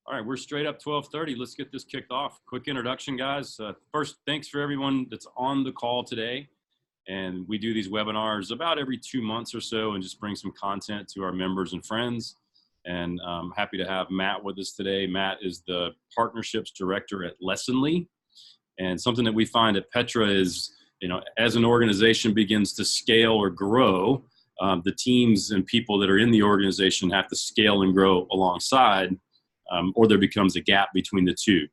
All right, we're straight up 12:30. Let's get this kicked off. Quick introduction, guys. First, thanks for everyone that's on the call today. And we do these webinars about every 2 months or so and just bring some content to our members and friends. And I'm happy to have Matt with us today. Matt is the Partnerships Director at Lessonly. And something that we find at Petra is, as an organization begins to scale or grow, the teams and people that are in the organization have to scale and grow alongside. Or there becomes a gap between the two.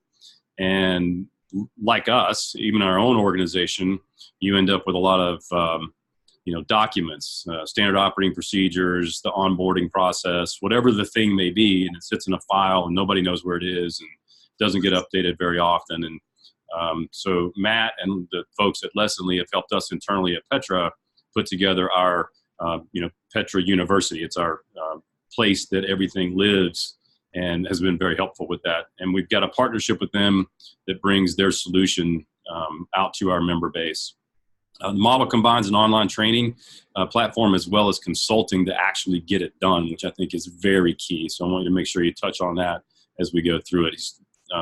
And like us, even our own organization, you end up with a lot of, documents, standard operating procedures, the onboarding process, whatever the thing may be, and it sits in a file and nobody knows where it is and doesn't get updated very often. And so Matt and the folks at Lessonly have helped us internally at Petra put together our, Petra University. It's our place that everything lives, and has been very helpful with that. And we've got a partnership with them that brings their solution out to our member base. The model combines an online training platform as well as consulting to actually get it done, which I think is very key. So I want you to make sure you touch on that as we go through it.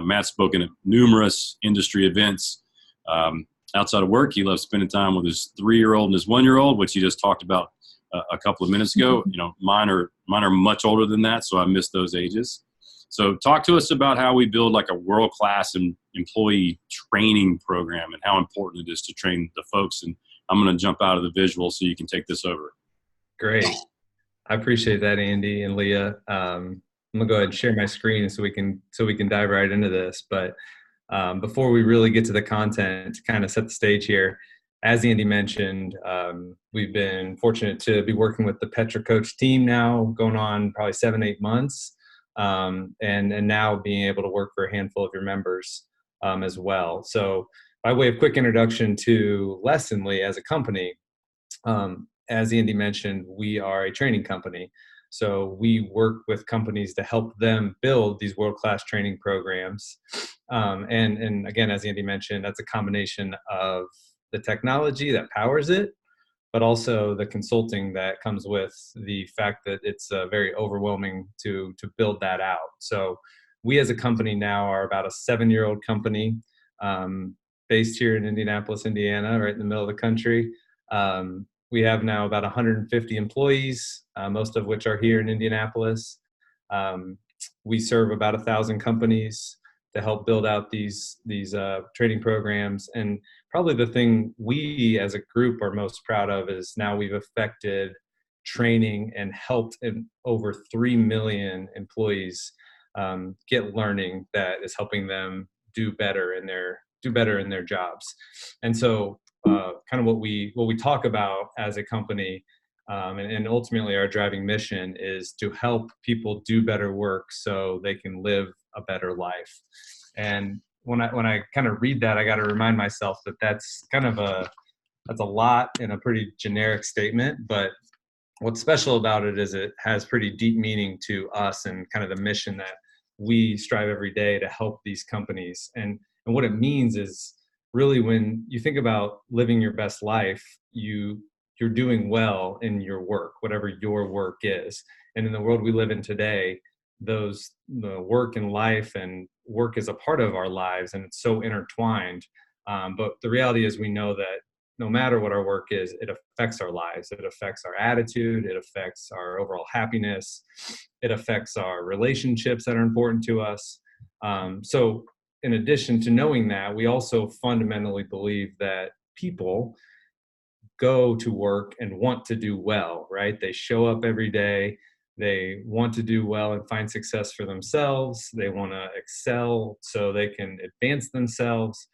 Matt's spoken at numerous industry events. Outside of work, he loves spending time with his 3-year-old and his 1-year-old, which he just talked about a couple of minutes ago. Mine are much older than that, so I missed those ages. So talk to us about how we build like a world-class employee training program and how important it is to train the folks. And I'm going to jump out of the visual so you can take this over. Great. I appreciate that, Andy and Leah. I'm going to go ahead and share my screen so we can dive right into this. But before we really get to the content, to kind of set the stage here, as Andy mentioned, we've been fortunate to be working with the Petra Coach team now, going on probably 7-8 months, and now being able to work for a handful of your members as well. So by way of quick introduction to Lessonly as a company, as Andy mentioned, we are a training company. So we work with companies to help them build these world-class training programs. And again, as Andy mentioned, that's a combination of the technology that powers it, but also the consulting that comes with the fact that it's very overwhelming to build that out. So we as a company now are about a 7-year-old company based here in Indianapolis, Indiana, right in the middle of the country. We have now about 150 employees, most of which are here in Indianapolis. We serve about 1,000 companies to help build out these training programs. And probably the thing we as a group are most proud of is now we've affected training and helped over 3 million employees get learning that is helping them do better in their jobs. And so kind of what we talk about as a company, and ultimately our driving mission is to help people do better work so they can live a better life. And when I kind of read that, I got to remind myself that that's a lot in a pretty generic statement, but what's special about it is it has pretty deep meaning to us and kind of the mission that we strive every day to help these companies. And what it means is really when you think about living your best life, you're doing well in your work, whatever your work is. And in the world we live in today, the work and life and work is a part of our lives and it's so intertwined. But the reality is we know that no matter what our work is, it affects our lives. It affects our attitude. It affects our overall happiness. It affects our relationships that are important to us. So in addition to knowing that, we also fundamentally believe that people go to work and want to do well, right? They show up every day. They want to do well and find success for themselves. They want to excel so they can advance themselves.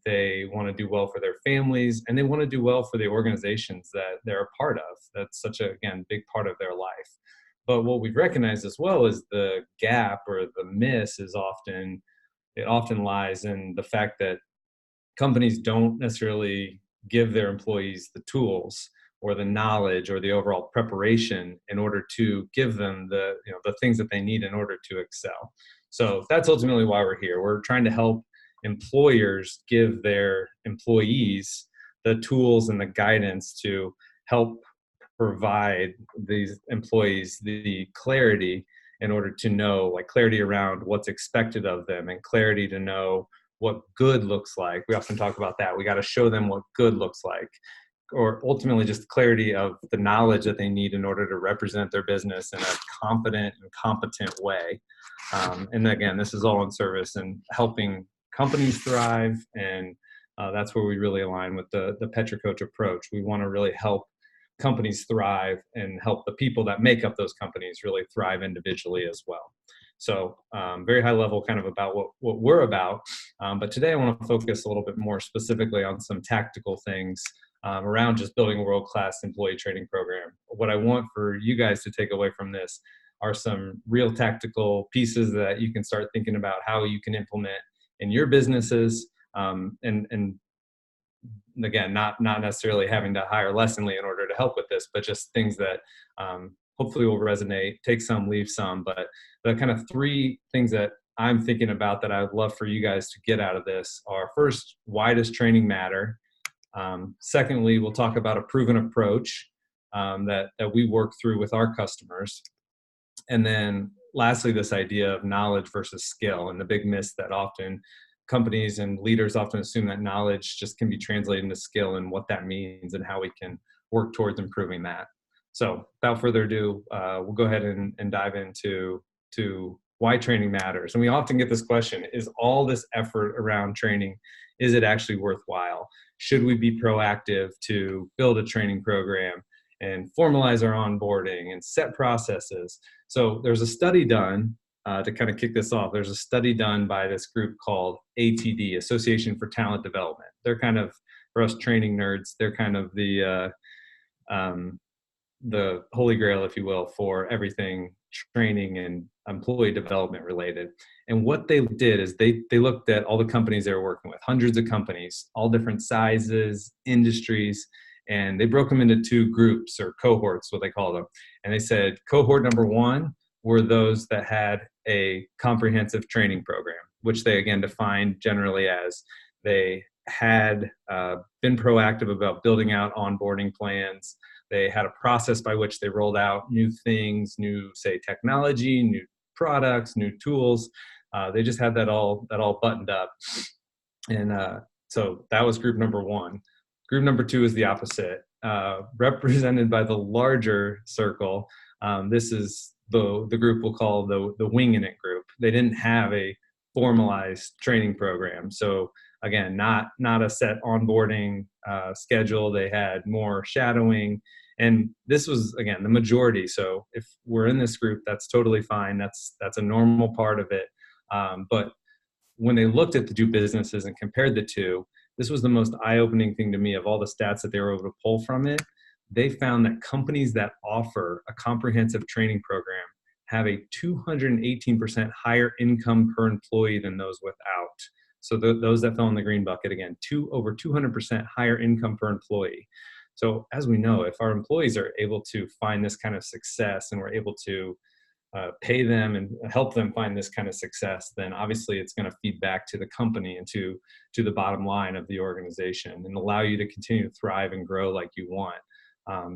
They want to do well for their families, and they want to do well for the organizations that they're a part of. That's such a, again, big part of their life. But what we've recognized as well is the gap or the miss is often lies in the fact that companies don't necessarily give their employees the tools or the knowledge or the overall preparation in order to give them the things that they need in order to excel. So that's ultimately why we're here. We're trying to help employers give their employees the tools and the guidance to help provide these employees the clarity in order to know, like, clarity around what's expected of them and clarity to know what good looks like. We often talk about that. We got to show them what good looks like, or ultimately just clarity of the knowledge that they need in order to represent their business in a confident and competent way. And again, this is all in service and helping companies thrive. And that's where we really align with the Petra Coach approach. We want to really help companies thrive and help the people that make up those companies really thrive individually as well. So very high level kind of about what we're about. But today I want to focus a little bit more specifically on some tactical things around just building a world-class employee training program. What I want for you guys to take away from this are some real tactical pieces that you can start thinking about how you can implement in your businesses. And again, not necessarily having to hire Lessonly in order to help with this, but just things that hopefully will resonate, take some, leave some. But the kind of three things that I'm thinking about that I would love for you guys to get out of this are: first, why does training matter? Secondly, we'll talk about a proven approach that we work through with our customers. And then lastly, this idea of knowledge versus skill, and the big miss that often companies and leaders often assume that knowledge just can be translated into skill, and what that means and how we can work towards improving that. So without further ado, we'll go ahead and dive into why training matters. And we often get this question: is all this effort around training, is it actually worthwhile? Should we be proactive to build a training program and formalize our onboarding and set processes? So there's a study done to kind of kick this off. There's a study done by this group called ATD, Association for Talent Development. They're kind of, for us training nerds, they're kind of the holy grail, if you will, for everything training and employee development related. And what they did is they looked at all the companies they were working with, hundreds of companies, all different sizes, industries, and they broke them into two groups, or cohorts, what they call them. And they said cohort number one were those that had a comprehensive training program, which they again defined generally as they had been proactive about building out onboarding plans. They had a process by which they rolled out new things, new, say, technology, new products, new tools. They just had that all buttoned up. And so that was group number one. Group number two is the opposite, represented by the larger circle. This is the group we'll call the winging it group. They didn't have a formalized training program. So again, not a set onboarding schedule. They had more shadowing. And this was, again, the majority. So if we're in this group, that's totally fine. That's a normal part of it. But when they looked at the two businesses and compared the two, this was the most eye-opening thing to me of all the stats that they were able to pull from it. They found that companies that offer a comprehensive training program have a 218% higher income per employee than those without. So those that fell in the green bucket, again, over 200% higher income per employee. So as we know, if our employees are able to find this kind of success and we're able to pay them and help them find this kind of success, then obviously it's going to feed back to the company and to the bottom line of the organization, and allow you to continue to thrive and grow like you want.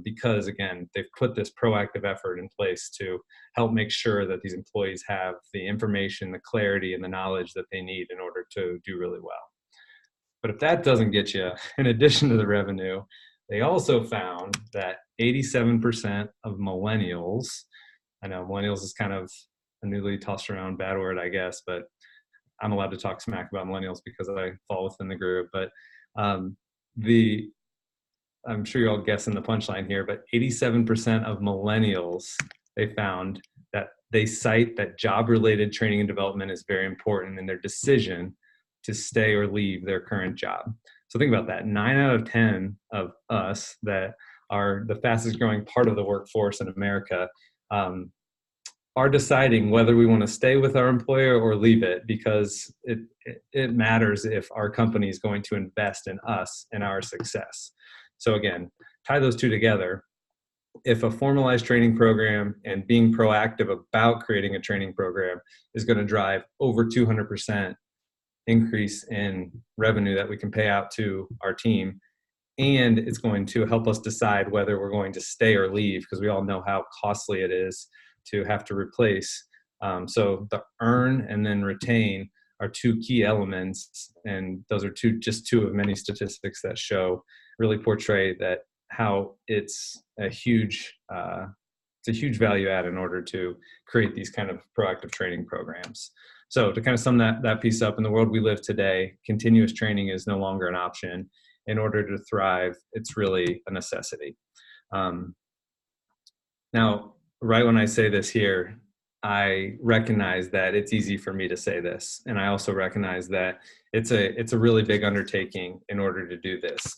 Because again, they've put this proactive effort in place to help make sure that these employees have the information, the clarity, and the knowledge that they need in order to do really well. But if that doesn't get you, in addition to the revenue, they also found that 87% of millennials, I know millennials is kind of a newly tossed around bad word, I guess, but I'm allowed to talk smack about millennials because I fall within the group. But I'm sure you're all guessing the punchline here, but 87% of millennials, they found that they cite that job-related training and development is very important in their decision to stay or leave their current job. So think about that. 9 out of 10 of us that are the fastest growing part of the workforce in America are deciding whether we want to stay with our employer or leave it, because it matters if our company is going to invest in us and our success. So again, tie those two together. If a formalized training program and being proactive about creating a training program is going to drive over 200% increase in revenue that we can pay out to our team, and it's going to help us decide whether we're going to stay or leave, because we all know how costly it is to have to replace So the earn and then retain are two key elements, and those are just two of many statistics that really portray that how it's a huge value add in order to create these kind of proactive training programs. So to kind of sum that piece up, in the world we live today, continuous training is no longer an option. In order to thrive, it's really a necessity. Now, right when I say this here, I recognize that it's easy for me to say this, and I also recognize that it's a really big undertaking in order to do this.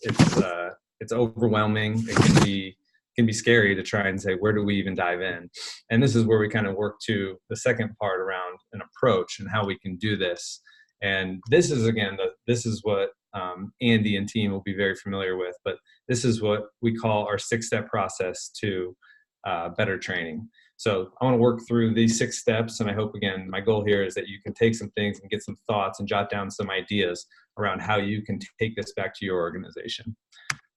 It's overwhelming. It can be scary to try and say, where do we even dive in? And this is where we kind of work to the second part around an approach and how we can do this. And this is, again, this is what Andy and team will be very familiar with, but this is what we call our 6-step process to better training. So I want to work through these 6 steps, and I hope, again, my goal here is that you can take some things and get some thoughts and jot down some ideas around how you can take this back to your organization.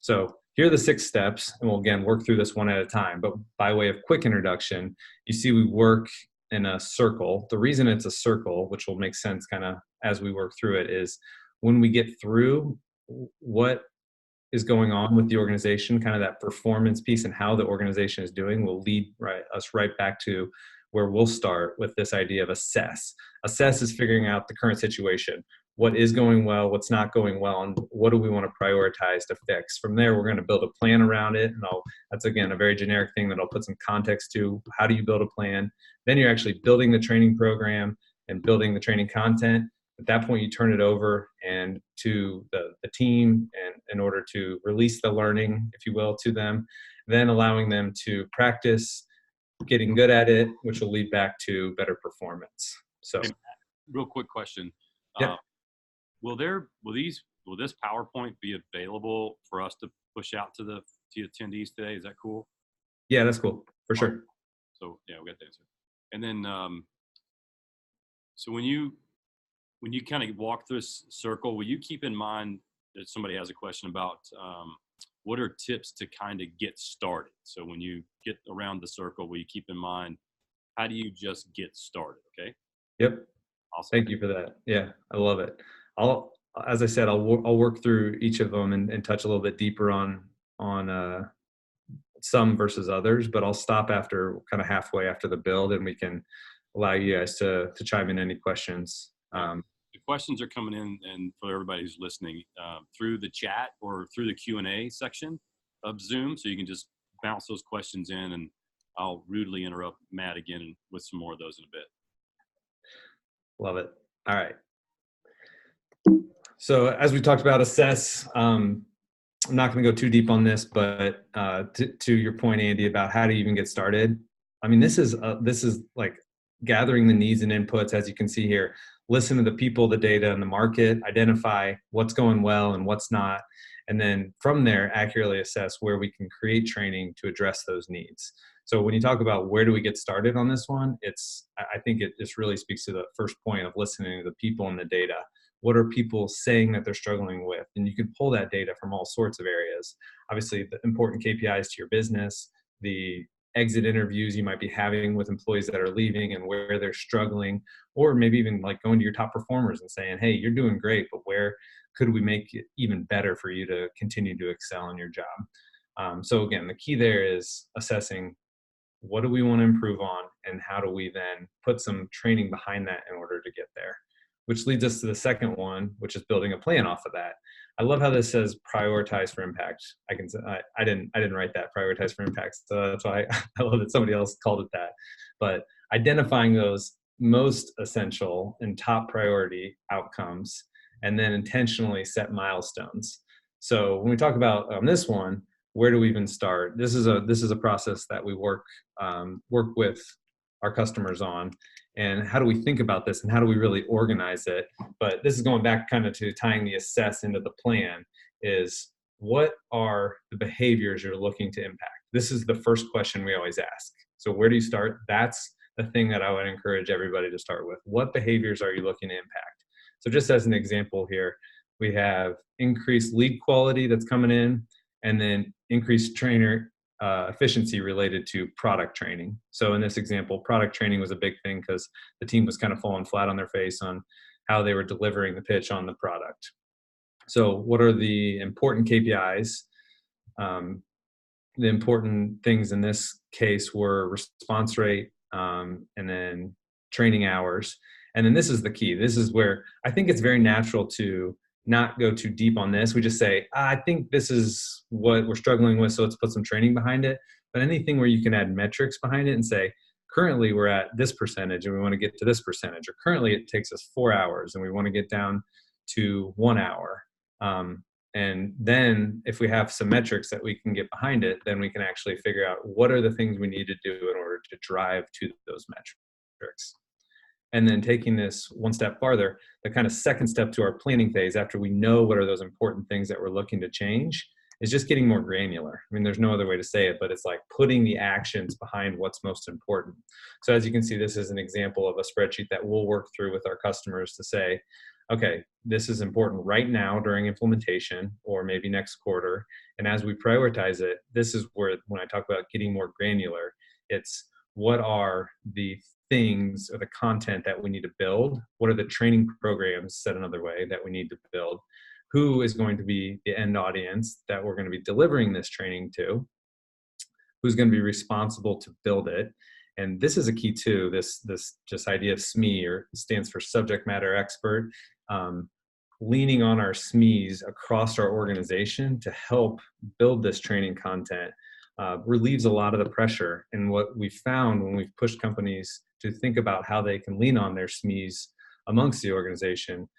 So here are the 6 steps, and we'll, again, work through this one at a time. But by way of quick introduction, you see we work in a circle. The reason it's a circle, which will make sense kind of as we work through it, is when we get through what is going on with the organization, kind of that performance piece and how the organization is doing will lead us right back to where we'll start with this idea of assess. Assess is figuring out the current situation. What is going well, what's not going well, and what do we want to prioritize to fix? From there, we're going to build a plan around it. And that's, again, a very generic thing that I'll put some context to. How do you build a plan? Then you're actually building the training program and building the training content. At that point, you turn it over and to the team, and in order to release the learning, if you will, to them, then allowing them to practice, getting good at it, which will lead back to better performance. So, real quick question. Yeah. Will this PowerPoint be available for us to push out to the attendees today? Is that cool? Yeah, that's cool, for sure. So yeah, we got the answer. And then, so when you kind of walk through this circle, will you keep in mind that somebody has a question about what are tips to kind of get started? So when you get around the circle, will you keep in mind, how do you just get started? Okay. Yep. Awesome. Thank you for that. Yeah, I love it. As I said, I'll work through each of them and touch a little bit deeper on some versus others, but I'll stop after kind of halfway after the build, and we can allow you guys to chime in any questions. The questions are coming in, and for everybody who's listening, through the chat or through the Q&A section of Zoom. So you can just bounce those questions in, and I'll rudely interrupt Matt again with some more of those in a bit. Love it. All right. So as we talked about assess, I'm not going to go too deep on this, but to your point, Andy, about how to even get started. I mean, this is like gathering the needs and inputs, as you can see here. Listen to the people, the data, and the market, identify what's going well and what's not, and then from there, accurately assess where we can create training to address those needs. So when you talk about where do we get started on this one, I think it just really speaks to the first point of listening to the people and the data. What are people saying that they're struggling with? And you can pull that data from all sorts of areas. Obviously, the important KPIs to your business, the exit interviews you might be having with employees that are leaving and where they're struggling, or maybe even like going to your top performers and saying, hey, you're doing great, but where could we make it even better for you to continue to excel in your job? So again, the key there is assessing what do we want to improve on, and how do we then put some training behind that in order to get there, which leads us to the second one, which is building a plan off of that. I love how this says prioritize for impact. I didn't write that, prioritize for impact. So that's why I love that somebody else called it that. But identifying those most essential and top priority outcomes, and then intentionally set milestones. So when we talk about this one, where do we even start? This is a process that we work with our customers on, and how do we think about this and how do we really organize it? But this is going back kind of to tying the assess into the plan, is what are the behaviors you're looking to impact? This is the first question we always ask. So where do you start? That's the thing that I would encourage everybody to start with. What behaviors are you looking to impact? So just as an example here, we have increased lead quality that's coming in, and then increased trainer efficiency related to product training. So in this example, product training was a big thing because the team was kind of falling flat on their face on how they were delivering the pitch on the product. So what are the important KPIs? The important things in this case were response rate, and then training hours. And then this is the key. This is where I think it's very natural to not go too deep on this. We just say, I think this is what we're struggling with, so let's put some training behind it. But anything where you can add metrics behind it and say, currently we're at this percentage and we want to get to this percentage, or currently it takes us 4 hours and we want to get down to 1 hour. And then if we have some metrics that we can get behind it, then we can actually figure out what are the things we need to do in order to drive to those metrics. And then taking this one step farther, the kind of second step to our planning phase, after we know what are those important things that we're looking to change, is just getting more granular. I mean, there's no other way to say it, but it's like putting the actions behind what's most important. So as you can see, this is an example of a spreadsheet that we'll work through with our customers to say, okay, this is important right now during implementation or maybe next quarter. And as we prioritize it, this is where, when I talk about getting more granular, it's what are the things or the content that we need to build? What are the training programs, said another way, that we need to build? Who is going to be the end audience that we're going to be delivering this training to? Who's going to be responsible to build it? And this is a key too, this just idea of SME, or stands for subject matter expert, leaning on our SMEs across our organization to help build this training content relieves a lot of the pressure. And what we found when we've pushed companies to think about how they can lean on their SMEs amongst the organization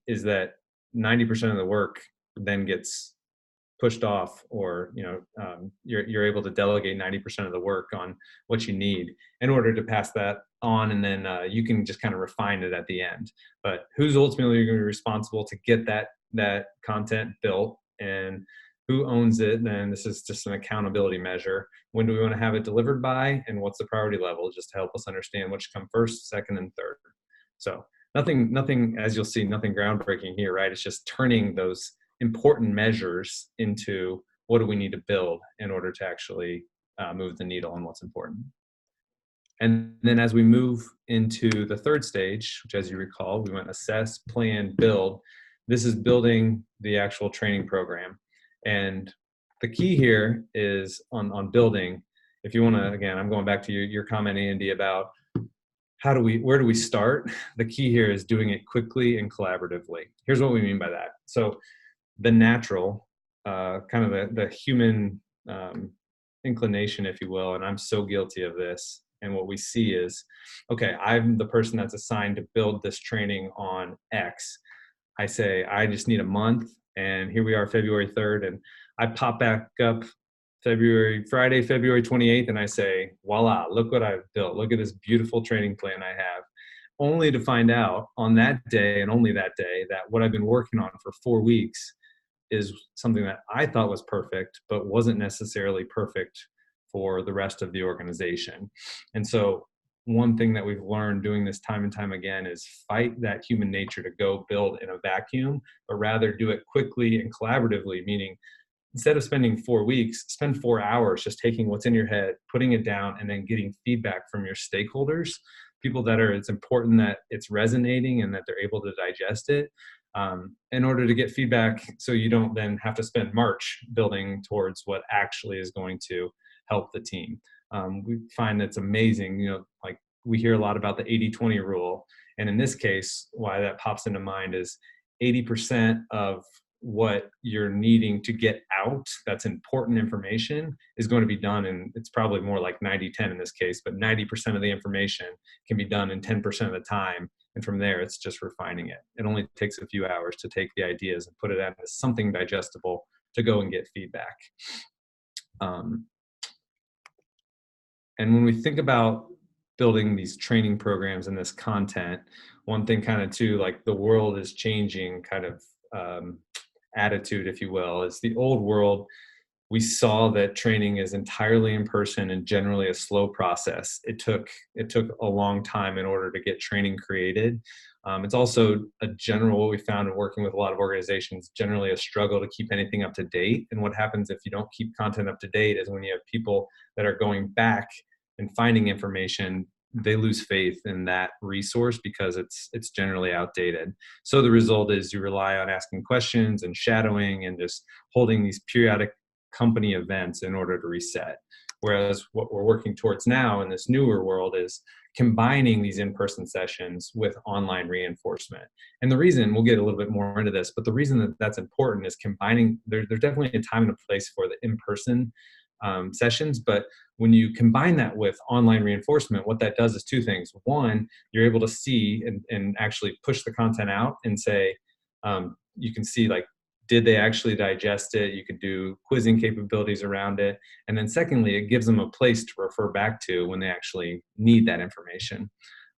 is that 90% of the work then gets pushed off, or you're able to delegate 90% of the work on what you need in order to pass that on, and then you can just kind of refine it at the end. But who's ultimately going to be responsible to get that content built, and who owns it? And this is just an accountability measure. When do we want to have it delivered by, and what's the priority level, just to help us understand what should come first, second, and third. So nothing, as you'll see, nothing groundbreaking here, right? It's just turning those important measures into what do we need to build in order to actually move the needle on what's important. And then as we move into the third stage, which, as you recall, we went assess, plan, build. This is building the actual training program. And the key here is on building. If you want to, again, I'm going back to your comment, Andy, about where do we start? The key here is doing it quickly and collaboratively. Here's what we mean by that. So the natural, kind of the human inclination, if you will, and I'm so guilty of this, and what we see is, okay, I'm the person that's assigned to build this training on X. I say, I just need a month, and here we are, February 3rd, and I pop back up Friday, February 28th, and I say, voila, look what I've built. Look at this beautiful training plan I have. Only to find out on that day, and only that day, that what I've been working on for 4 weeks is something that I thought was perfect, but wasn't necessarily perfect for the rest of the organization. And so one thing that we've learned doing this time and time again is fight that human nature to go build in a vacuum, but rather do it quickly and collaboratively, meaning instead of spending 4 weeks, spend 4 hours just taking what's in your head, putting it down, and then getting feedback from your stakeholders, people that it's important that it's resonating and that they're able to digest it, in order to get feedback, so you don't then have to spend March building towards what actually is going to help the team. We find that's amazing. Like we hear a lot about the 80-20 rule. And in this case, why that pops into mind is 80% of what you're needing to get out, that's important information, is going to be done. And it's probably more like 90-10 in this case, but 90% of the information can be done in 10% of the time. And from there, it's just refining it. It only takes a few hours to take the ideas and put it out as something digestible to go and get feedback. And when we think about building these training programs and this content, one thing kind of too, like the world is changing kind of attitude, if you will, is the old world. we saw that training is entirely in person and generally a slow process. It took a long time in order to get training created. It's also a general, what we found in working with a lot of organizations, generally a struggle to keep anything up to date. And what happens if you don't keep content up to date is when you have people that are going back and finding information, they lose faith in that resource because it's generally outdated. So the result is you rely on asking questions and shadowing and just holding these periodic company events in order to reset. Whereas what we're working towards now in this newer world is combining these in-person sessions with online reinforcement. And the reason, we'll get a little bit more into this, but the reason that that's important is combining, there's definitely a time and a place for the in-person sessions, but when you combine that with online reinforcement, what that does is two things. One, you're able to see and actually push the content out and say, you can see like, did they actually digest it? You could do quizzing capabilities around it. And then secondly, it gives them a place to refer back to when they actually need that information.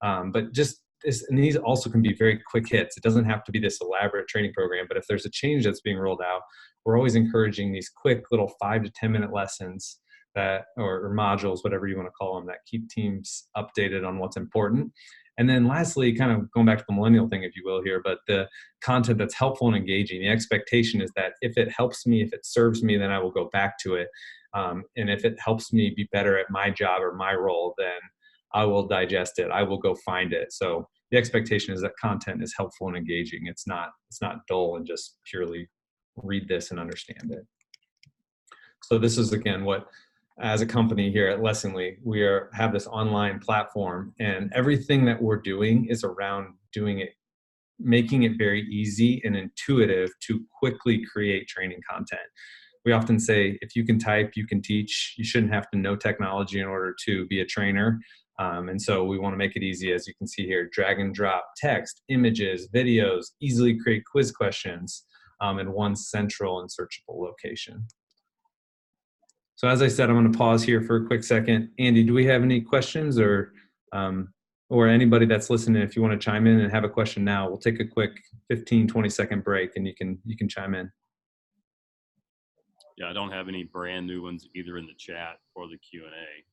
But just this, and these also can be very quick hits. It doesn't have to be this elaborate training program, but if there's a change that's being rolled out, we're always encouraging these quick little 5 to 10 minute lessons that, or modules, whatever you want to call them, that keep teams updated on what's important. And then lastly, kind of going back to the millennial thing, if you will here, but the content that's helpful and engaging. The expectation is that if it helps me, if it serves me, then I will go back to it. And if it helps me be better at my job or my role, then I will digest it. I will go find it. So the expectation is that content is helpful and engaging. It's not dull and just purely read this and understand it. So this is, again, what, as a company here at Lessingly, we have this online platform, and everything that we're doing is around doing it, making it very easy and intuitive to quickly create training content. We often say, if you can type, you can teach. You shouldn't have to know technology in order to be a trainer. And so we want to make it easy, as you can see here, drag and drop text, images, videos, easily create quiz questions in one central and searchable location. So as I said, I'm going to pause here for a quick second. Andy, do we have any questions, or anybody that's listening, if you want to chime in and have a question now, we'll take a quick 15, 20-second break and you can chime in. Yeah, I don't have any brand new ones either in the chat or the Q&A.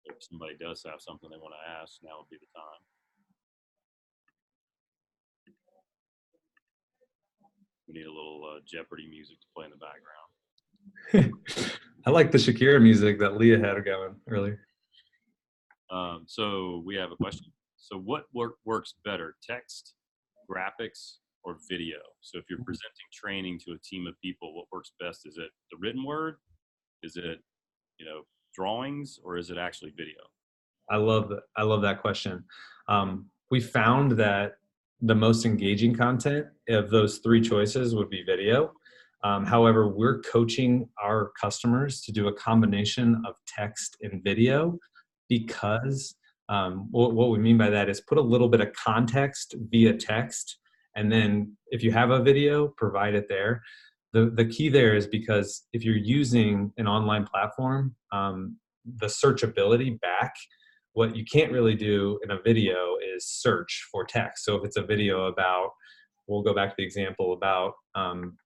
If somebody does have something they want to ask, now would be the time. We need a little Jeopardy music to play in the background. I like the Shakira music that Leah had going earlier. So we have a question. So what works better, text, graphics, or video? So if you're presenting training to a team of people, what works best? Is it the written word? Is it, drawings, or is it actually video? I love that question. We found that the most engaging content of those three choices would be video. However, we're coaching our customers to do a combination of text and video because what we mean by that is put a little bit of context via text, and then if you have a video, provide it there. The key there is because if you're using an online platform, the searchability back, what you can't really do in a video is search for text. So if it's a video about, we'll go back to the example about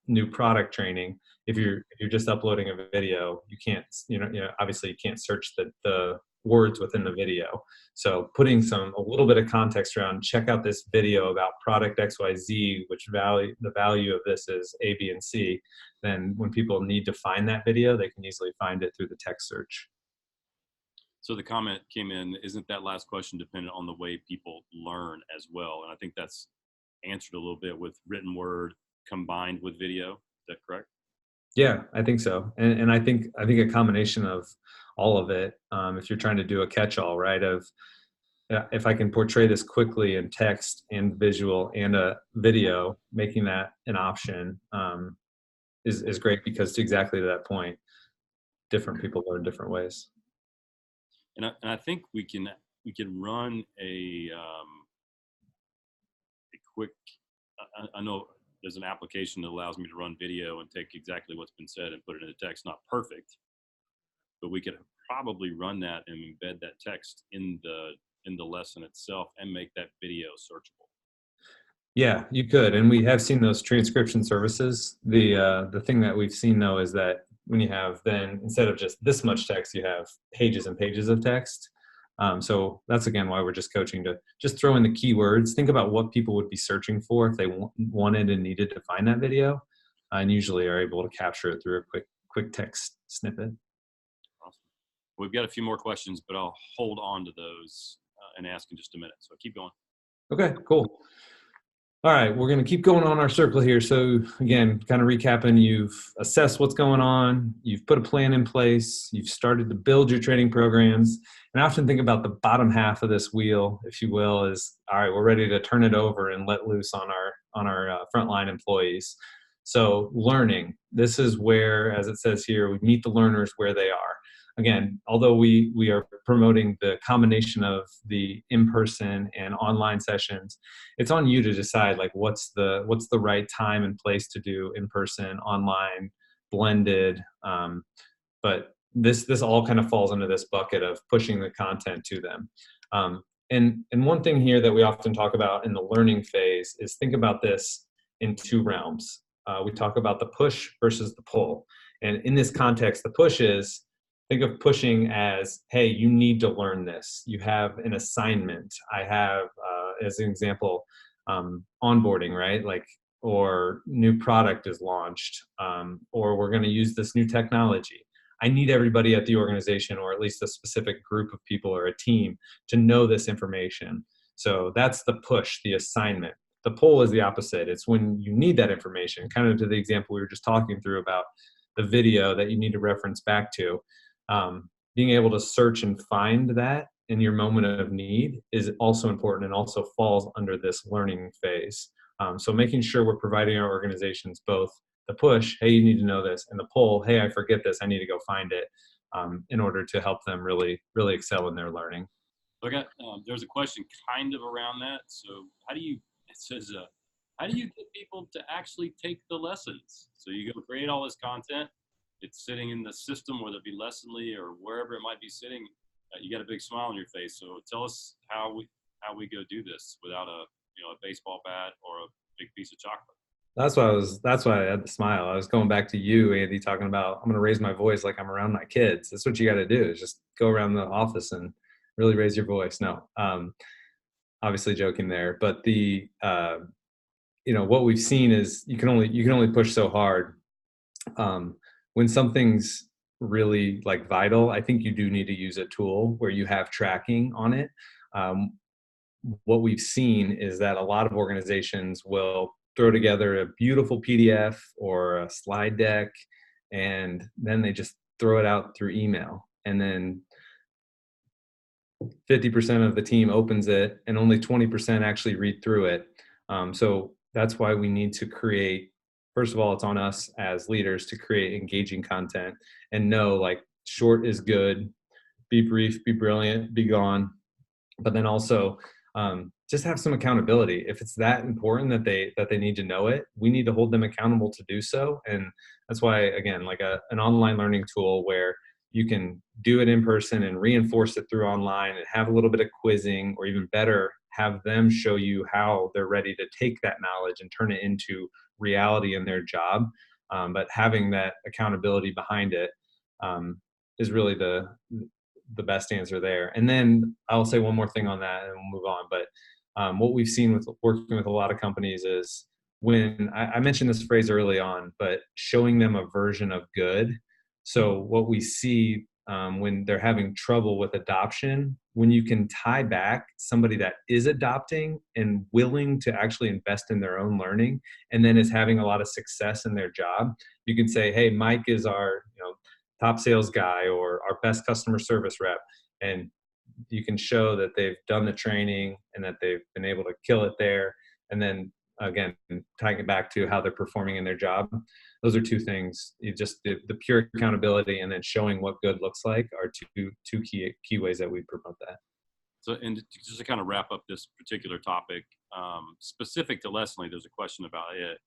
new product training. If you're just uploading a video, you can't, obviously you can't search the words within the video. So putting a little bit of context around, check out this video about product XYZ, which the value of this is A, B, and C. Then when people need to find that video, they can easily find it through the text search. So the comment came in, isn't that last question dependent on the way people learn as well? And I think that's answered a little bit with written word combined with video. Is that correct? Yeah, I think so. And I think a combination of all of it, if you're trying to do a catch-all, right, of if I can portray this quickly in text and visual and a video, making that an option is great, because to exactly to that point, different people learn different ways. And I think we can run a quick. I know there's an application that allows me to run video and take exactly what's been said and put it into text. Not perfect, but we could probably run that and embed that text in the lesson itself and make that video searchable. Yeah, you could, and we have seen those transcription services. The thing that we've seen though is that when you have then instead of just this much text, you have pages and pages of text. So that's again why we're just coaching to just throw in the keywords. Think about what people would be searching for if they wanted and needed to find that video, and usually are able to capture it through a quick text snippet. Awesome. We've got a few more questions, but I'll hold on to those and ask in just a minute. So keep going. Okay, cool. All right, we're going to keep going on our circle here. So again, kind of recapping, you've assessed what's going on, you've put a plan in place, you've started to build your training programs. And I often think about the bottom half of this wheel, if you will, is all right, we're ready to turn it over and let loose on our frontline employees. So learning, this is where, as it says here, we meet the learners where they are. Again, although we are promoting the combination of the in-person and online sessions, it's on you to decide like what's the right time and place to do in-person, online, blended. But this all kind of falls into this bucket of pushing the content to them. And one thing here that we often talk about in the learning phase is think about this in two realms. We talk about the push versus the pull. And in this context, the push is, think of pushing as, hey, you need to learn this. You have an assignment. I have, as an example, onboarding, right? Like, or new product is launched, or we're going to use this new technology. I need everybody at the organization, or at least a specific group of people or a team, to know this information. So that's the push, the assignment. The pull is the opposite. It's when you need that information, kind of to the example we were just talking through about the video that you need to reference back to. Being able to search and find that in your moment of need is also important and also falls under this learning phase. So making sure we're providing our organizations both the push, hey, you need to know this, and the pull, hey, I forget this, I need to go find it, in order to help them really excel in their learning. Okay, there's a question kind of around that. So it says, how do you get people to actually take the lessons? So you go create all this content, it's sitting in the system, whether it be Lessonly or wherever it might be sitting. You got a big smile on your face. So tell us how we go do this without a baseball bat or a big piece of chocolate. That's why I had the smile. I was going back to you, Andy, talking about I'm going to raise my voice like I'm around my kids. That's what you got to do, is just go around the office and really raise your voice. No, obviously joking there, but the what we've seen is you can only push so hard. When something's really like vital, I think you do need to use a tool where you have tracking on it. What we've seen is that a lot of organizations will throw together a beautiful PDF or a slide deck, and then they just throw it out through email. And then 50% of the team opens it and only 20% actually read through it. So that's why we need to create, first of all, it's on us as leaders to create engaging content and know like short is good, be brief, be brilliant, be gone. But then also just have some accountability. If it's that important that they need to know it, we need to hold them accountable to do so. And that's why, again, like an online learning tool where you can do it in person and reinforce it through online and have a little bit of quizzing, or even better, have them show you how they're ready to take that knowledge and turn it into reality in their job. But having that accountability behind it is really the best answer there. And then I'll say one more thing on that and we'll move on. But what we've seen with working with a lot of companies is when I mentioned this phrase early on, but showing them a version of good. So what we see when they're having trouble with adoption, when you can tie back somebody that is adopting and willing to actually invest in their own learning, and then is having a lot of success in their job, you can say, hey, Mike is our top sales guy or our best customer service rep. And you can show that they've done the training and that they've been able to kill it there. And then again, tying it back to how they're performing in their job. Those are two things. You just the pure accountability and then showing what good looks like are two key ways that we promote that. So, and just to kind of wrap up this particular topic, specific to Lessonly, there's a question about it.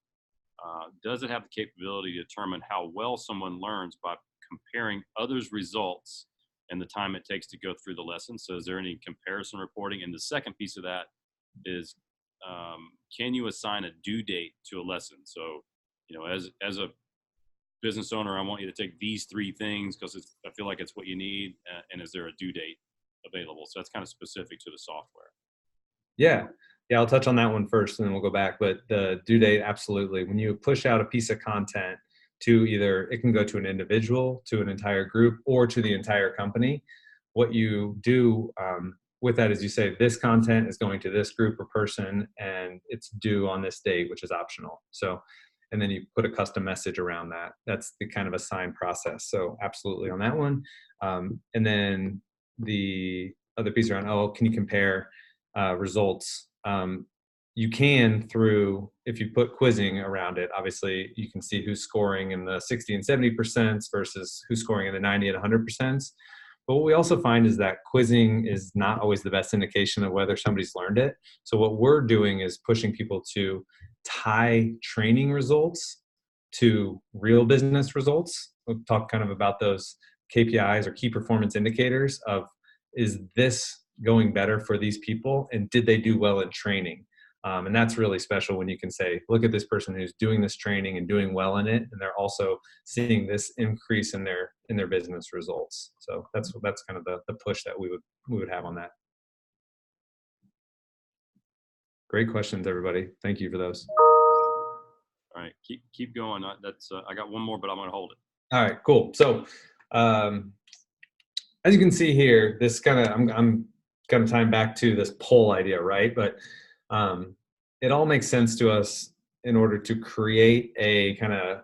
Does it have the capability to determine how well someone learns by comparing others' results and the time it takes to go through the lesson? So is there any comparison reporting? And the second piece of that is, can you assign a due date to a lesson? So, as a business owner, I want you to take these 3 things because I feel like it's what you need. And is there a due date available? So that's kind of specific to the software. Yeah. Yeah, I'll touch on that one first and then we'll go back. But the due date, absolutely. When you push out a piece of content to either, it can go to an individual, to an entire group, or to the entire company, what you do with that is you say, this content is going to this group or person and it's due on this date, which is optional. So, and then you put a custom message around that. That's the kind of assigned process. So absolutely on that one. And then the other piece around, can you compare results? You can through, if you put quizzing around it, obviously you can see who's scoring in the 60 and 70% versus who's scoring in the 90 and 100%. But what we also find is that quizzing is not always the best indication of whether somebody's learned it. So what we're doing is pushing people to tie training results to real business results. We'll talk kind of about those KPIs or key performance indicators of, is this going better for these people and did they do well in training? And that's really special when you can say, look at this person who's doing this training and doing well in it, and they're also seeing this increase in their business results. So that's kind of the push that we would have on that. Great questions, everybody. Thank you for those. All right, keep going. I got one more, but I'm going to hold it. All right, cool. So as you can see here, this kind of I'm kind of tying back to this poll idea, right? But it all makes sense to us in order to create a kind of,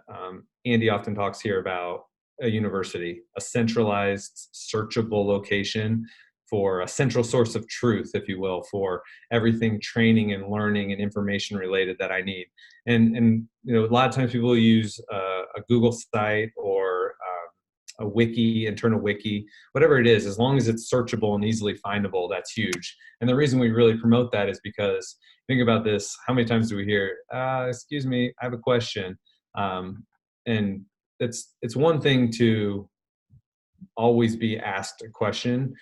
Andy often talks here about a university, a centralized, searchable location for a central source of truth, if you will, for everything training and learning and information related that I need. And a lot of times people use a Google site or a wiki, internal wiki, whatever it is, as long as it's searchable and easily findable, that's huge. And the reason we really promote that is because, think about this, how many times do we hear, excuse me, I have a question. And it's one thing to always be asked a question.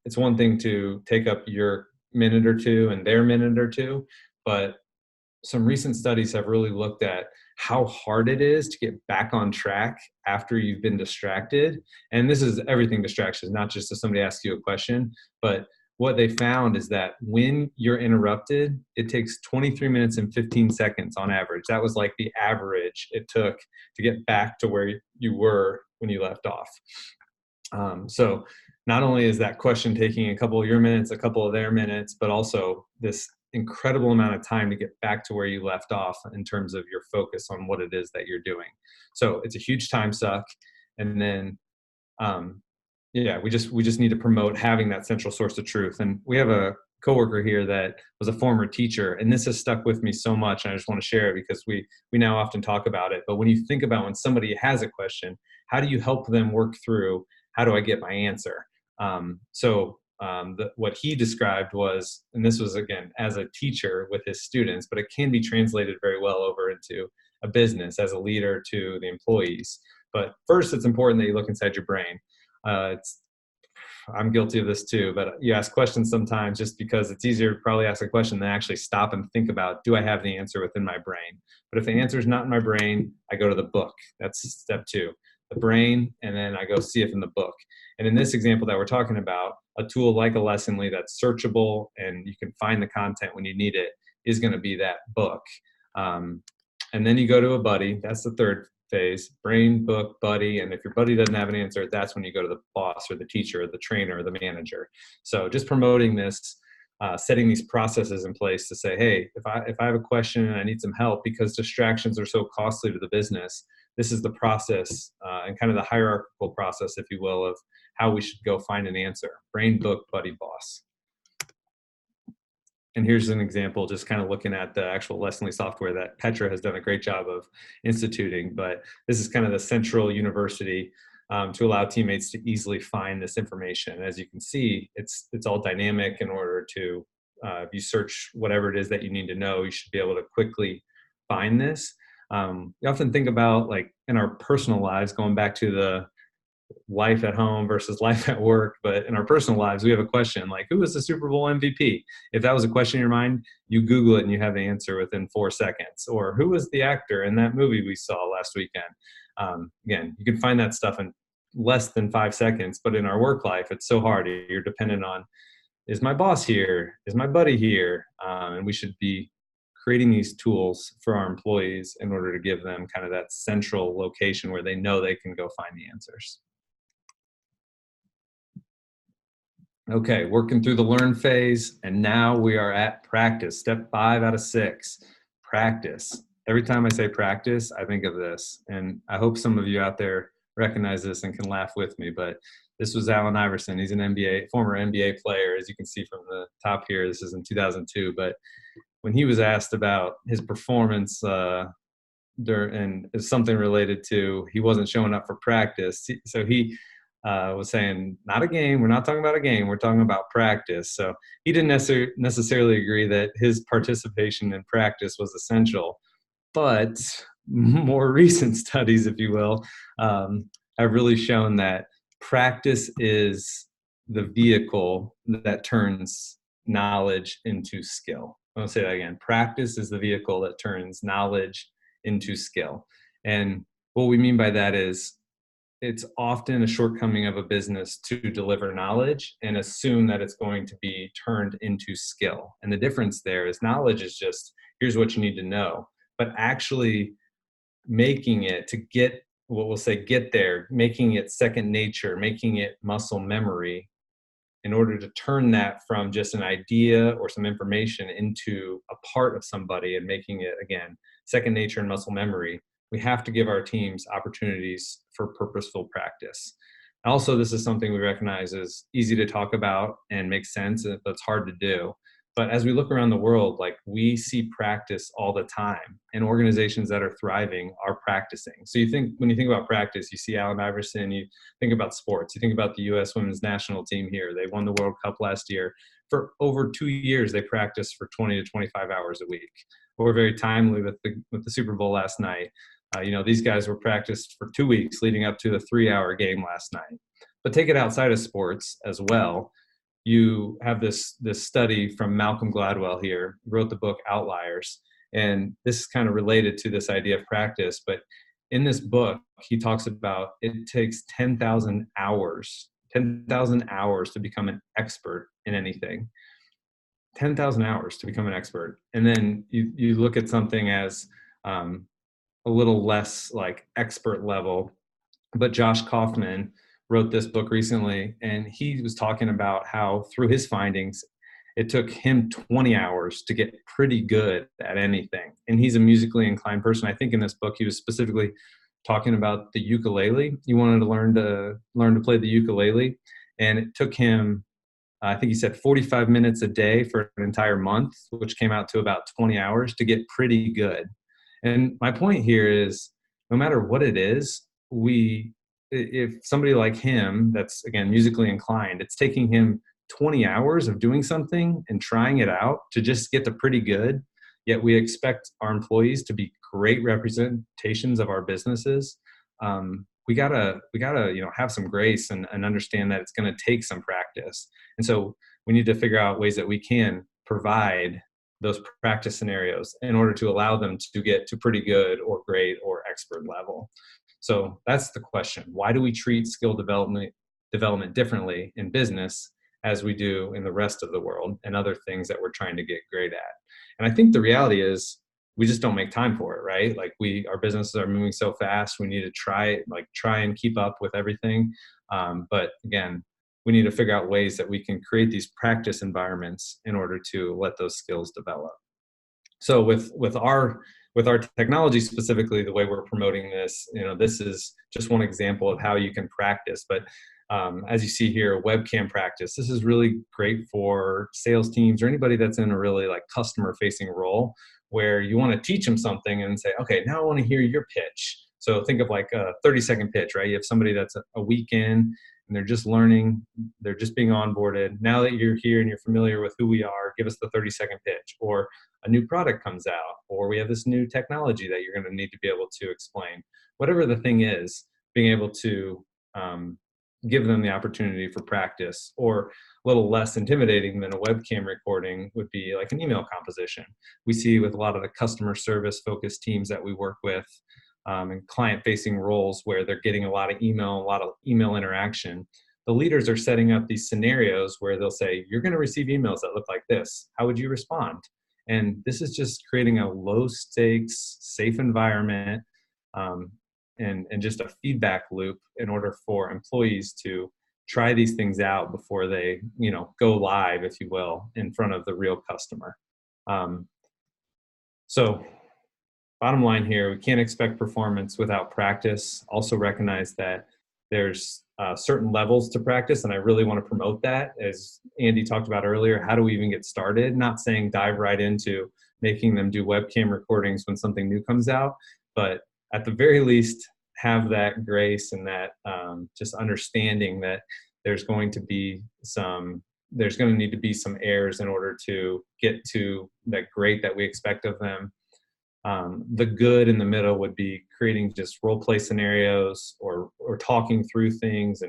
It's one thing to take up your minute or two and their minute or two, but some recent studies have really looked at how hard it is to get back on track after you've been distracted. And this is everything distractions, not just if somebody asks you a question, but what they found is that when you're interrupted, it takes 23 minutes and 15 seconds on average. That was like the average it took to get back to where you were when you left off. So not only is that question taking a couple of your minutes, a couple of their minutes, but also this incredible amount of time to get back to where you left off in terms of your focus on what it is that you're doing. So it's a huge time suck. And then, we just need to promote having that central source of truth. And we have a coworker here that was a former teacher, and this has stuck with me so much. And I just want to share it because we now often talk about it. But when you think about when somebody has a question, how do you help them work through, how do I get my answer? What he described was, and this was again as a teacher with his students, but it can be translated very well over into a business as a leader to the employees. But first, it's important that you look inside your brain. I'm guilty of this too, but you ask questions sometimes just because it's easier to probably ask a question than actually stop and think about, do I have the answer within my brain? But if the answer is not in my brain, I go to the book. That's step 2. The brain, and then I go see it in the book. And in this example that we're talking about, a tool like a Lessonly that's searchable and you can find the content when you need it is going to be that book. And then you go to a buddy. That's the third phase: brain, book, buddy. And if your buddy doesn't have an answer, that's when you go to the boss or the teacher or the trainer or the manager. So just promoting this, setting these processes in place to say, hey, if I have a question and I need some help because distractions are so costly to the business, this is the process and kind of the hierarchical process, if you will, of how we should go find an answer. Brain, book, buddy, boss. And here's an example, just kind of looking at the actual Lessonly software that Petra has done a great job of instituting. But this is kind of the central university to allow teammates to easily find this information. As you can see, it's all dynamic in order to, if you search whatever it is that you need to know, you should be able to quickly find this. You often think about, like, in our personal lives, going back to life at home versus life at work, but in our personal lives, we have a question like, who was the Super Bowl MVP? If that was a question in your mind, you Google it and you have the answer within 4 seconds. Or who was the actor in that movie we saw last weekend? Again, you can find that stuff in less than 5 seconds, but in our work life, it's so hard. You're dependent on, is my boss here? Is my buddy here? And we should be creating these tools for our employees in order to give them kind of that central location where they know they can go find the answers. Okay, working through the learn phase, and now we are at practice. Step 5 out of 6, practice. Every time I say practice, I think of this, and I hope some of you out there recognize this and can laugh with me, but this was Allen Iverson. He's an former NBA player, as you can see from the top here. This is in 2002, but when he was asked about his performance and it's something related to he wasn't showing up for practice, so he was saying, not a game. We're not talking about a game. We're talking about practice. So he didn't necessarily agree that his participation in practice was essential. But more recent studies, if you will, have really shown that practice is the vehicle that turns knowledge into skill. I'll say that again. Practice is the vehicle that turns knowledge into skill. And what we mean by that is it's often a shortcoming of a business to deliver knowledge and assume that it's going to be turned into skill. And the difference there is knowledge is just, here's what you need to know, but actually making it to get what we'll say, get there, making it second nature, making it muscle memory in order to turn that from just an idea or some information into a part of somebody and making it, again, second nature and muscle memory. We have to give our teams opportunities for purposeful practice. Also, this is something we recognize is easy to talk about and makes sense, but it's hard to do. But as we look around the world, like we see practice all the time, and organizations that are thriving are practicing. So when you think about practice, you see Allen Iverson, you think about sports, you think about the U.S. women's national team here. They won the World Cup last year. For over 2 years, they practiced for 20 to 25 hours a week. We're very timely with the Super Bowl last night. These guys were practiced for 2 weeks leading up to the 3-hour game last night. But take it outside of sports as well. You have this study from Malcolm Gladwell here, wrote the book Outliers. And this is kind of related to this idea of practice. But in this book, he talks about it takes 10,000 hours to become an expert in anything. 10,000 hours to become an expert. And then you look at something as a little less like expert level, but Josh Kaufman wrote this book recently, and he was talking about how through his findings, it took him 20 hours to get pretty good at anything. And he's a musically inclined person. I think in this book, he was specifically talking about the ukulele. He wanted to learn to play the ukulele, and it took him, I think he said 45 minutes a day for an entire month, which came out to about 20 hours to get pretty good. And my point here is, no matter what it is, if somebody like him, that's again musically inclined, it's taking him 20 hours of doing something and trying it out to just get to pretty good. Yet we expect our employees to be great representations of our businesses. We gotta have some grace and understand that it's going to take some practice. And so we need to figure out ways that we can provide those practice scenarios in order to allow them to get to pretty good or great or expert level. So that's the question. Why do we treat skill development differently in business as we do in the rest of the world and other things that we're trying to get great at? And I think the reality is we just don't make time for it, right? Like our businesses are moving so fast. We need to try and keep up with everything. But again, we need to figure out ways that we can create these practice environments in order to let those skills develop. So with our technology specifically, the way we're promoting this, this is just one example of how you can practice. But as you see here, webcam practice, this is really great for sales teams or anybody that's in a really like customer facing role where you want to teach them something and say, okay, now I want to hear your pitch. So think of like a 30-second pitch, right? You have somebody that's a week in and they're just learning, they're just being onboarded. Now that you're here and you're familiar with who we are, give us the 30-second pitch. Or a new product comes out, or we have this new technology that you're going to need to be able to explain. Whatever the thing is, being able to give them the opportunity for practice. Or a little less intimidating than a webcam recording would be like an email composition. We see with a lot of the customer service focused teams that we work with, and client facing roles where they're getting a lot of email interaction. The leaders are setting up these scenarios where they'll say, you're going to receive emails that look like this. How would you respond? And this is just creating a low stakes, safe environment, and just a feedback loop in order for employees to try these things out before they, go live, if you will, in front of the real customer. So bottom line here, we can't expect performance without practice. Also recognize that there's certain levels to practice, and I really want to promote that. As Andy talked about earlier, how do we even get started? Not saying dive right into making them do webcam recordings when something new comes out, but at the very least, have that grace and that just understanding that there's going to need to be some errors in order to get to that great that we expect of them. The good in the middle would be creating just role play scenarios or talking through things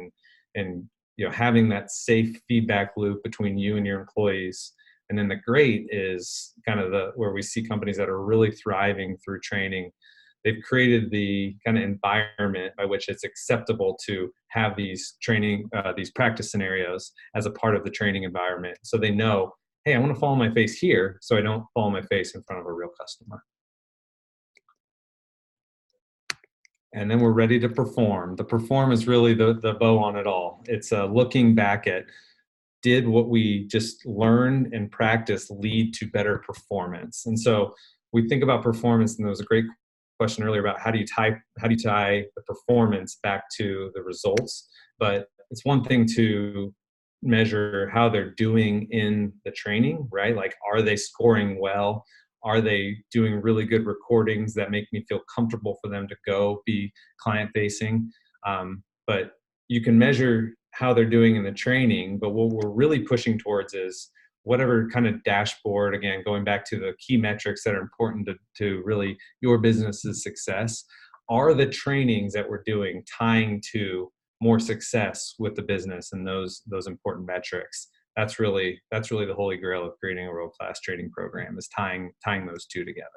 and having that safe feedback loop between you and your employees. And then the great is kind of where we see companies that are really thriving through training. They've created the kind of environment by which it's acceptable to have these these practice scenarios as a part of the training environment. So they know, hey, I want to fall on my face here, so I don't fall on my face in front of a real customer. And then we're ready to perform. The perform is really the bow on it all. It's looking back at, did what we just learned and practiced lead to better performance? And so we think about performance, and there was a great question earlier about how do you tie the performance back to the results. But it's one thing to measure how they're doing in the training, right? Like, are they scoring well? Are they doing really good recordings that make me feel comfortable for them to go be client facing? But you can measure how they're doing in the training, but what we're really pushing towards is whatever kind of dashboard, again, going back to the key metrics that are important to really your business's success. Are the trainings that we're doing tying to more success with the business and those important metrics? That's really the holy grail of creating a world-class training program, is tying those two together.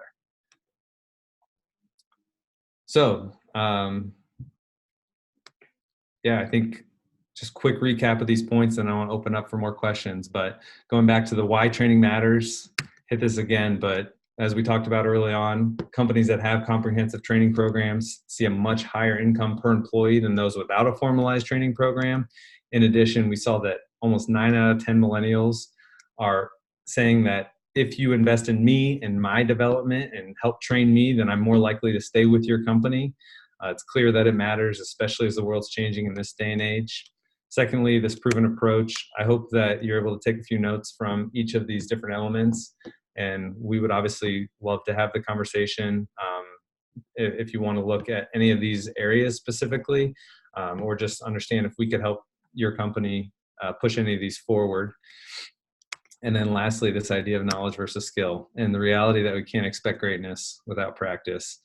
So, I think just quick recap of these points, and I want to open up for more questions. But going back to the why training matters, hit this again, but as we talked about early on, companies that have comprehensive training programs see a much higher income per employee than those without a formalized training program. In addition, we saw that almost 9 out of 10 millennials are saying that if you invest in me and my development and help train me, then I'm more likely to stay with your company. It's clear that it matters, especially as the world's changing in this day and age. Secondly, this proven approach. I hope that you're able to take a few notes from each of these different elements, and we would obviously love to have the conversation if you want to look at any of these areas specifically, or just understand if we could help your company push any of these forward. And then lastly, this idea of knowledge versus skill, and the reality that we can't expect greatness without practice.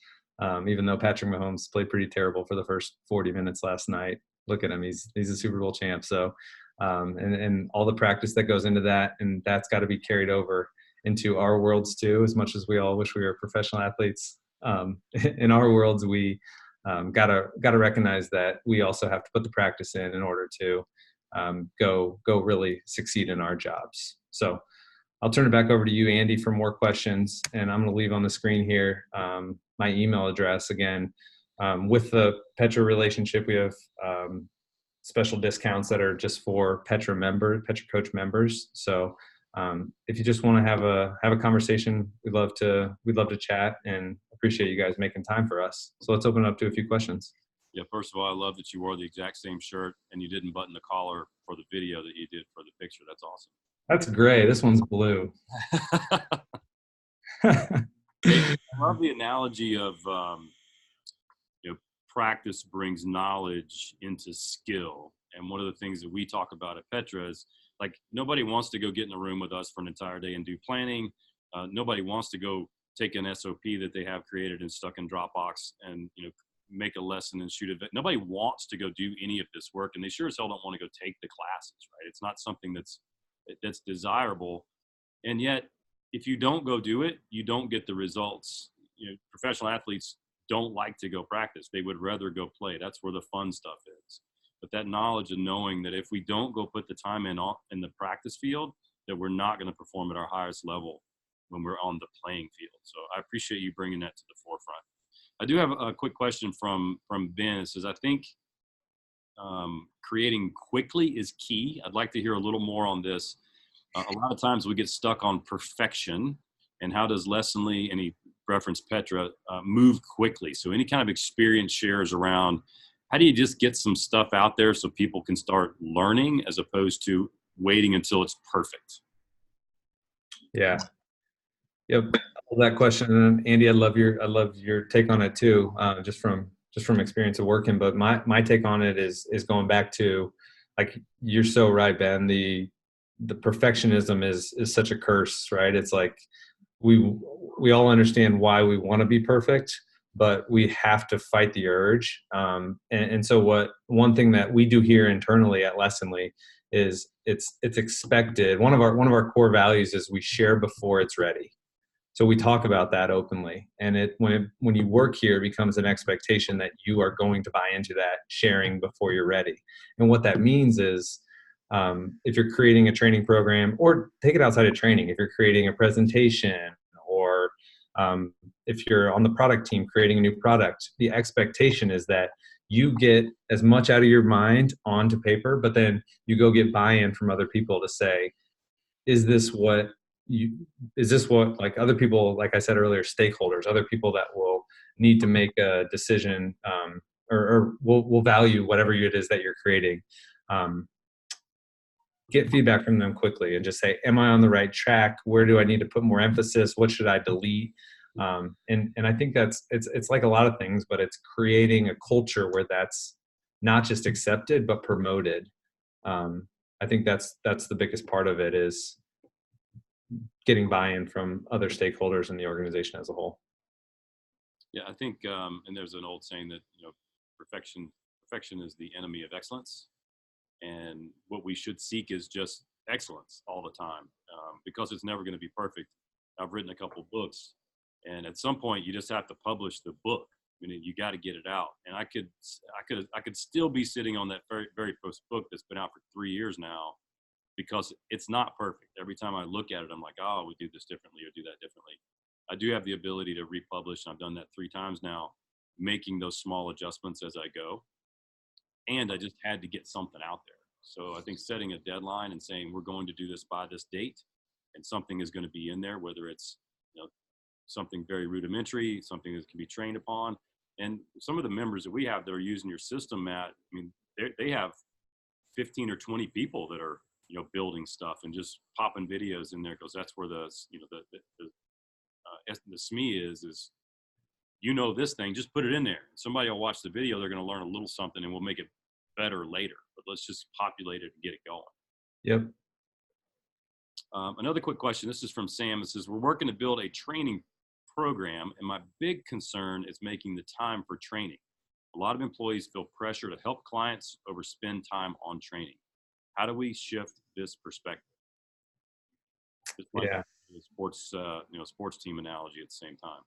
Even though Patrick Mahomes played pretty terrible for the first 40 minutes last night, look at him, he's a Super Bowl champ. So, and all the practice that goes into that, and that's got to be carried over into our worlds too. As much as we all wish we were professional athletes, in our worlds, we gotta recognize that we also have to put the practice in order to go really succeed in our jobs. So I'll turn it back over to you, Andy, for more questions. And I'm going to leave on the screen here my email address again. With the Petra relationship, we have special discounts that are just for Petra Coach members. So if you just want to have a conversation, we'd love to chat, and appreciate you guys making time for us. So let's open it up to a few questions. Yeah, first of all, I love that you wore the exact same shirt and you didn't button the collar for the video that you did for the picture. That's awesome. That's gray. This one's blue. I love the analogy of practice brings knowledge into skill. And one of the things that we talk about at Petra is, like, nobody wants to go get in a room with us for an entire day and do planning. Nobody wants to go take an SOP that they have created and stuck in Dropbox and make a lesson and shoot a video. Nobody wants to go do any of this work, and they sure as hell don't want to go take the classes, right? It's not something that's desirable. And yet, if you don't go do it, you don't get the results. Professional athletes don't like to go practice. They would rather go play. That's where the fun stuff is. But that knowledge of knowing that if we don't go put the time in the practice field, that we're not going to perform at our highest level when we're on the playing field. So I appreciate you bringing that to the forefront. I do have a quick question from Ben. It says, I think creating quickly is key. I'd like to hear a little more on this. A lot of times we get stuck on perfection, and how does Lessonly, and he referenced Petra, move quickly? So any kind of experience shares around how do you just get some stuff out there so people can start learning as opposed to waiting until it's perfect? Yeah. Yep. That question, and Andy, I love your take on it too, just from experience of working. But my take on it is going back to, like, you're so right, Ben. The perfectionism is such a curse, right? It's like we all understand why we want to be perfect, but we have to fight the urge. And so one thing that we do here internally at Lessonly is it's expected. One of our core values is we share before it's ready. So we talk about that openly, and when you work here, it becomes an expectation that you are going to buy into that sharing before you're ready. And what that means is, if you're creating a training program, or take it outside of training, if you're creating a presentation, or if you're on the product team creating a new product, the expectation is that you get as much out of your mind onto paper, but then you go get buy-in from other people to say, is this what like other people, like I said earlier, stakeholders, other people that will need to make a decision, or will value whatever it is that you're creating. Get feedback from them quickly and just say, am I on the right track? Where do I need to put more emphasis? What should I delete? And I think it's like a lot of things, but it's creating a culture where that's not just accepted, but promoted. I think that's the biggest part of it, is getting buy-in from other stakeholders in the organization as a whole. Yeah, I think, and there's an old saying that, perfection is the enemy of excellence. And what we should seek is just excellence all the time, because it's never going to be perfect. I've written a couple books, and at some point you just have to publish the book. You got to get it out. And I could still be sitting on that very, very first book that's been out for 3 years now, because it's not perfect. Every time I look at it, I'm like, oh, we do this differently or do that differently. I do have the ability to republish, and I've done that 3 times now, making those small adjustments as I go. And I just had to get something out there. So I think setting a deadline and saying we're going to do this by this date, and something is going to be in there, whether it's something very rudimentary, something that can be trained upon. And some of the members that we have that are using your system, Matt, they have 15 or 20 people that are building stuff and just popping videos in there, because that's where the SME is this thing, just put it in there. Somebody will watch the video, they're going to learn a little something, and we'll make it better later. But let's just populate it and get it going. Yep. Another quick question. This is from Sam. It says, we're working to build a training program, and my big concern is making the time for training. A lot of employees feel pressure to help clients over spend time on training. How do we shift this perspective? Just like the sports, sports team analogy at the same time.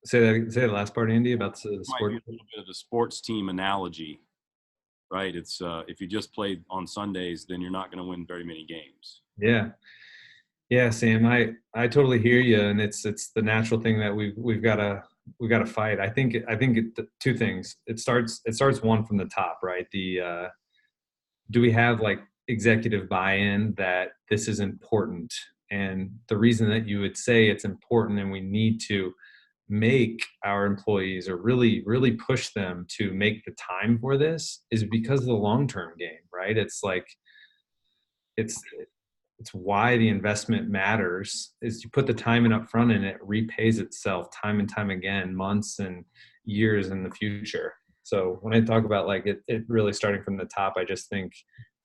Say the last part, Andy, about the sport. A little bit of the sports team analogy, right? It's if you just play on Sundays, then you're not going to win very many games. Yeah, Sam, I totally hear you, and it's the natural thing that we've got to fight. I think 2 things. It starts one from the top, right? Do we have like executive buy-in that this is important? And the reason that you would say it's important and we need to make our employees, or really, really push them to make the time for this, is because of the long-term game, right? It's like, it's why the investment matters, is you put the time in up front and it repays itself time and time again, months and years in the future. So when I talk about like it really starting from the top, I just think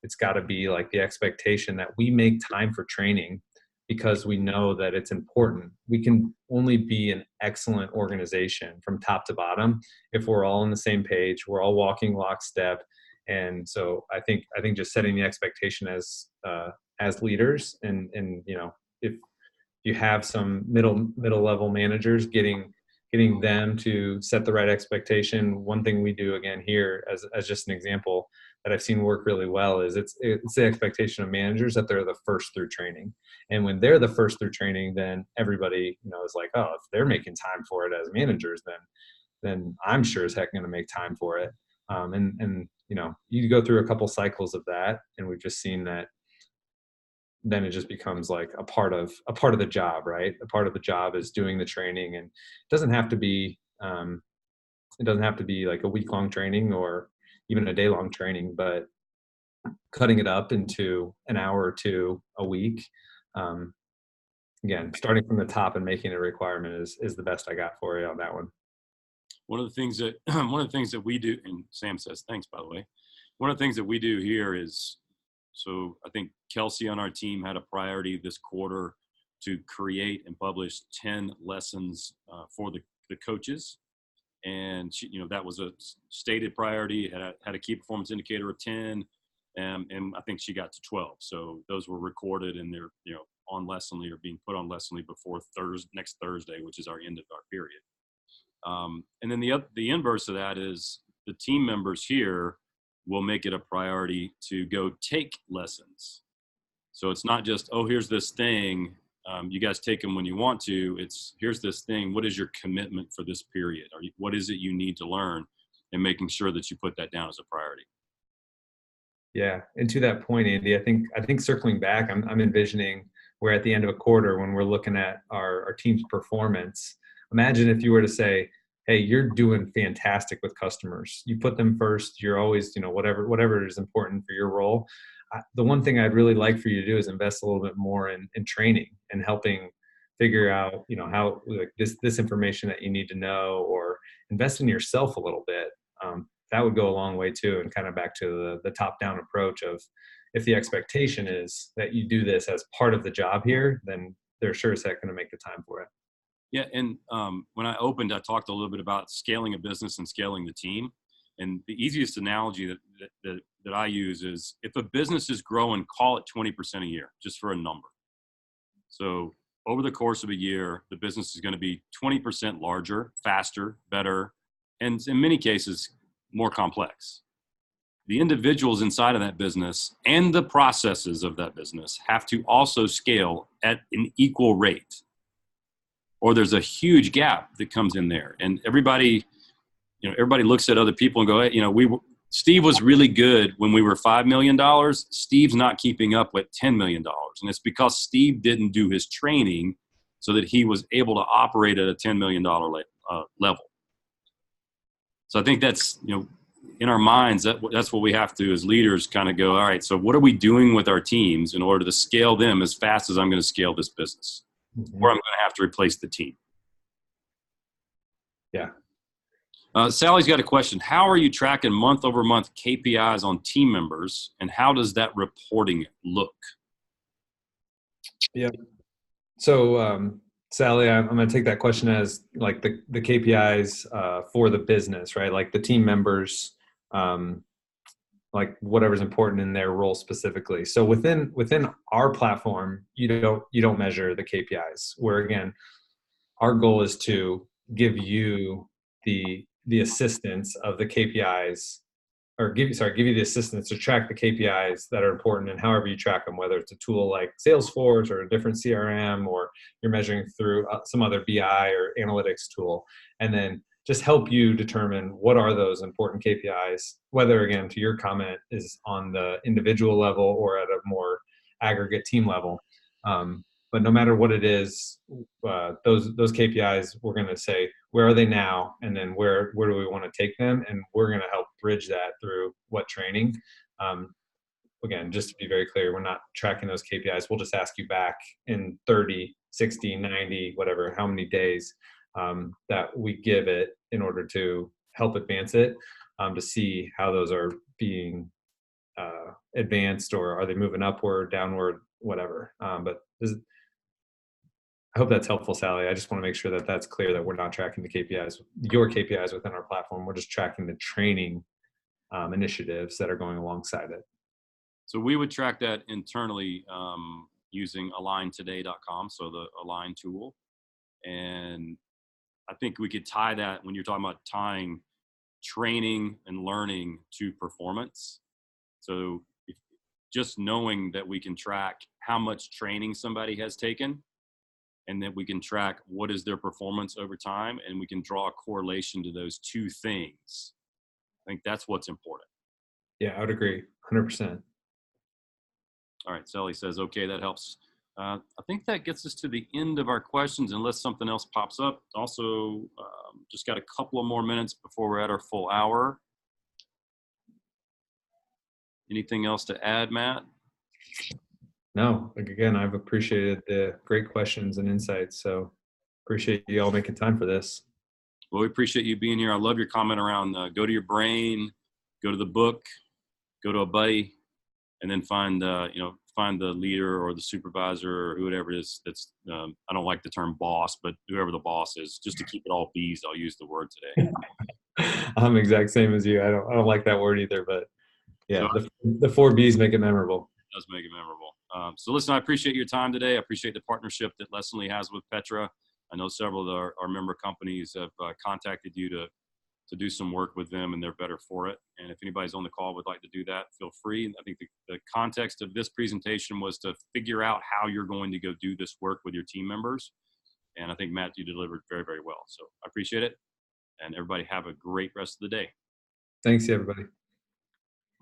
it's got to be like the expectation that we make time for training. because we know that it's important. We can only be an excellent organization from top to bottom if we're all on the same page, we're all walking lockstep. And so I think just setting the expectation as leaders, and if you have some middle level managers, getting them to set the right expectation. One thing we do again here as just an example that I've seen work really well is it's the expectation of managers that they're the first through training. And when they're the first through training, then everybody, is like, oh, if they're making time for it as managers, then I'm sure as heck going to make time for it. And you go through a couple cycles of that, and we've just seen that then it just becomes like a part of the job, right? A part of the job is doing the training, and it doesn't have to be like a week-long training or even a day-long training, but cutting it up into an hour or two a week. Again, starting from the top and making it a requirement is the best I got for you on that one. One of the things that we do, and Sam says thanks, by the way. One of the things that we do here is, so I think Kelsey on our team had a priority this quarter to create and publish 10 lessons for the coaches. And that was a stated priority, had a key performance indicator of 10. And I think she got to 12. So those were recorded, and they're, on Lessonly, or being put on Lessonly before next Thursday, which is our end of our period. And then the inverse of that is the team members here will make it a priority to go take lessons. So it's not just, oh, here's this thing. You guys take them when you want to. It's, here's this thing. What is your commitment for this period? What is it you need to learn? And making sure that you put that down as a priority. Yeah. And to that point, Andy, I think circling back, I'm envisioning where at the end of a quarter, when we're looking at our team's performance, imagine if you were to say, hey, you're doing fantastic with customers. You put them first. You're always, whatever is important for your role. The one thing I'd really like for you to do is invest a little bit more in training and helping figure out, how like this information that you need to know, or invest in yourself a little bit. That would go a long way too. And kind of back to the top down approach of, if the expectation is that you do this as part of the job here, then they're sure as heck going to make the time for it. Yeah. And when I opened, I talked a little bit about scaling a business and scaling the team. And the easiest analogy that I use is, if a business is growing, call it 20% a year, just for a number. So over the course of a year, the business is going to be 20% larger, faster, better, and in many cases, more complex. The individuals inside of that business and the processes of that business have to also scale at an equal rate, or there's a huge gap that comes in there. And everybody looks at other people and go, hey, Steve was really good when we were $5 million. Steve's not keeping up with $10 million. And it's because Steve didn't do his training so that he was able to operate at a $10 million level. So I think that's, in our minds, that's what we have to, as leaders, kind of go, all right, so what are we doing with our teams in order to scale them as fast as I'm going to scale this business? Mm-hmm. Or I'm going to have to replace the team. Yeah. Sally's got a question. How are you tracking month-over-month KPIs on team members, and how does that reporting look? Yeah. So, Sally, I'm going to take that question as like the KPIs for the business, right? Like the team members, like whatever's important in their role specifically. So within our platform, you don't measure the KPIs. Where again, our goal is to give you the assistance of the KPIs, or give you the assistance to track the KPIs that are important, and however you track them, whether it's a tool like Salesforce or a different CRM, or you're measuring through some other BI or analytics tool, and then just help you determine what are those important KPIs, whether, again, to your comment, is on the individual level or at a more aggregate team level. But no matter what it is, those KPIs, we're going to say, where are they now? And then where do we want to take them? And we're going to help bridge that through what training. Again, just to be very clear, we're not tracking those KPIs. We'll just ask you back in 30, 60, 90, whatever, how many days that we give it in order to help advance it, to see how those are being advanced, or are they moving upward, downward, whatever. But hope that's helpful, Sally. I just want to make sure that that's clear, that we're not tracking the KPIs, your KPIs within our platform. We're just tracking the training initiatives that are going alongside it. So we would track that internally using aligntoday.com, so the Align tool. And I think we could tie that, when you're talking about tying training and learning to performance. So just knowing that we can track how much training somebody has taken, and that we can track what is their performance over time, and we can draw a correlation to those two things. I think that's what's important. Yeah, I would agree 100%. All right, Sally says, okay, that helps. I think that gets us to the end of our questions, unless something else pops up. Also, just got a couple of more minutes before we're at our full hour. Anything else to add, Matt? No, again, I've appreciated the great questions and insights. So appreciate you all making time for this. Well, we appreciate you being here. I love your comment around go to your brain, go to the book, go to a buddy, and then find find the leader or the supervisor or whoever it is that's, I don't like the term boss, but whoever the boss is, just to keep it all B's, I'll use the word today. I'm the exact same as you. I don't like that word either, but yeah, So the 4 B's make it memorable. it does make it memorable. So listen, I appreciate your time today. I appreciate the partnership that Lessonly has with Petra. I know several of our member companies have contacted you to do some work with them, and they're better for it. And if anybody's on the call would like to do that, feel free. And I think the context of this presentation was to figure out how you're going to go do this work with your team members. And I think, Matt, you delivered very, very well. So I appreciate it. And everybody have a great rest of the day. Thanks, everybody.